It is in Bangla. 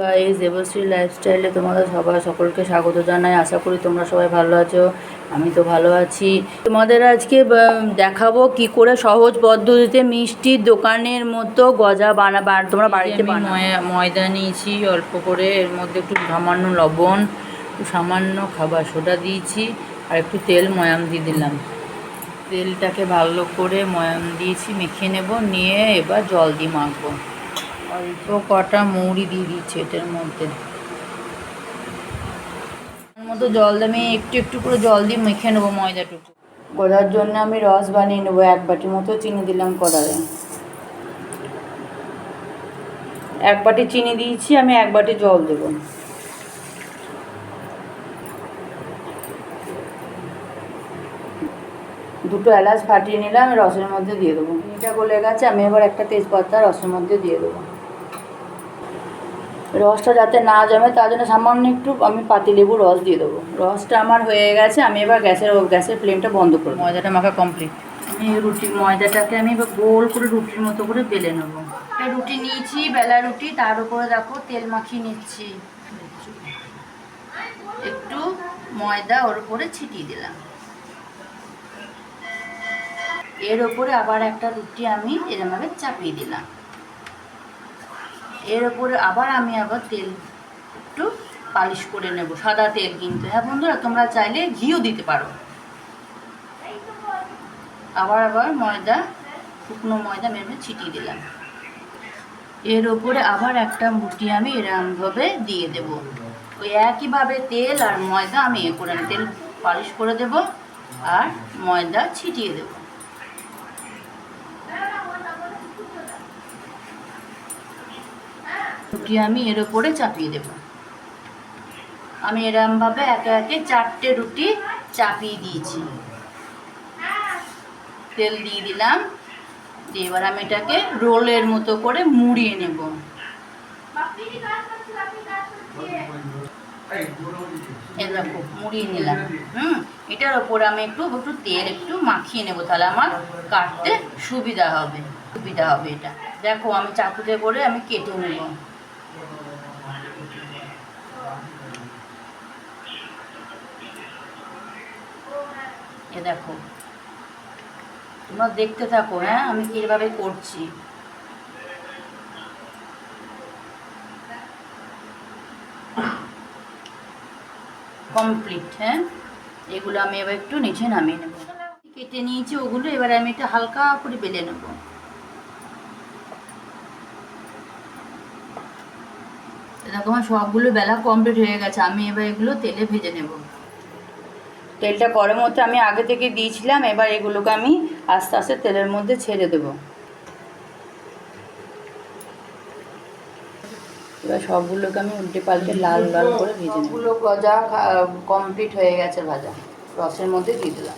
গাইস, দেবশ্রী লাইফস্টাইলে তোমাদের সকলকে স্বাগত জানাই। আশা করি তোমরা সবাই ভালো আছো। আমি তো ভালো আছি। তোমাদের আজকে দেখাবো কি করে সহজ পদ্ধতিতে মিষ্টির দোকানের মতো গজা তোমরা বাড়িতে ময়দা নিয়েছি অল্প করে, এর মধ্যে একটু সামান্য লবণ, একটু সামান্য খাবার সোডা দিয়েছি আর একটু তেল ময়াম দিয়ে দিলাম। তেলটাকে ভালো করে ময়াম দিয়েছি, মেখে নেব, নিয়ে এবার জল দিয়ে মাখবো। অল্প কটা মৌরি দিয়ে দিচ্ছি এটার মধ্যে। মতো জল দিয়ে আমি একটু একটু করে জল দিয়ে মেখে নেবো ময়দাটুকু। গড়ার জন্য আমি রস বানিয়ে নেবো। 1 বাটি মতো চিনি দিলাম কড়াইয়ে। 1 বাটি চিনি দিয়েছি, আমি 1 বাটি জল দেবো। দুটো এলাচ ফাটিয়ে নিলাম, রসের মধ্যে দিয়ে দেবো। চিনিটা গলে গেছে, আমি এবার একটা তেজপাতা রসের মধ্যে দিয়ে দেবো। রসটা যাতে না জমে তার জন্য সামান্য একটু আমি পাতিলেবুর রস দিয়ে দেবো। রসটা আমার হয়ে গেছে, আমি এবার গ্যাসের ফ্লেমটা বন্ধ করব। ময়দাটা মাখা কমপ্লিট। আমি ময়দাটাকে আমি এবার গোল করে রুটির মতো করে বেলে নেবো। একটা রুটি নিয়েছি, বেলা রুটি, তার উপরে দেখো তেল মাখিয়ে নিচ্ছি। একটু ময়দা ওর উপরে ছিটিয়ে দিলাম। এর ওপরে আবার একটা রুটি আমি এরমভাবে চাপিয়ে দিলাম। এর ওপরে আবার তেল একটু পালিশ করে নেব, সাদা তেল কিন্তু। হ্যাঁ বন্ধুরা, তোমরা চাইলে ঘিও দিতে পারো। আবার ময়দা, শুকনো ময়দা মেরে ছিটিয়ে দিলাম। এর ওপরে আবার একটা রুটি আমি এরমভাবে দিয়ে দেব। ওই একইভাবে তেল আর ময়দা আমি তেল পালিশ করে দেব আর ময়দা ছিটিয়ে দেব। রুটি আমি এর ওপরে চাপিয়ে দেব। আমি এরমভাবে একে একে 4টে রুটি চাপিয়ে দিয়েছি। তেল দিয়ে দিলাম, এবার আমি এটাকে রোলের মতো করে মুড়িয়ে নেব। এরকম মুড়িয়ে নিলাম। এটার ওপরে আমি একটু তেল একটু মাখিয়ে নেব, তাহলে আমার কাটতে সুবিধা হবে এটা। দেখো, আমি চাকুতে করে আমি কেটে নেব। এ দেখো, তোমরা দেখতে থাকো। হ্যাঁ, আমি কিভাবে করছি। কমপ্লিট। হ্যাঁ, এগুলো আমি এবার একটু নিচে নামিয়ে নেব। কেটে নিয়েছি ওগুলো, এবার আমি একটু হালকা করে বেলে নেব। দেখো, আমার সবগুলো বেলা কমপ্লিট হয়ে গেছে। আমি এবার এগুলো তেলে ভেজে নেব। তেলটা গরম হতে আমি আগে থেকে দিয়েছিলাম। এবার এগুলোকে আমি আস্তে আস্তে তেলের মধ্যে ছেড়ে দেব। এবার সবগুলোকে আমি উল্টে পাল্টে লাল লাল করে ভেজে নেব। সবগুলো গজা কমপ্লিট হয়ে গেছে ভাজা। রসের মধ্যে দিয়ে দিলাম।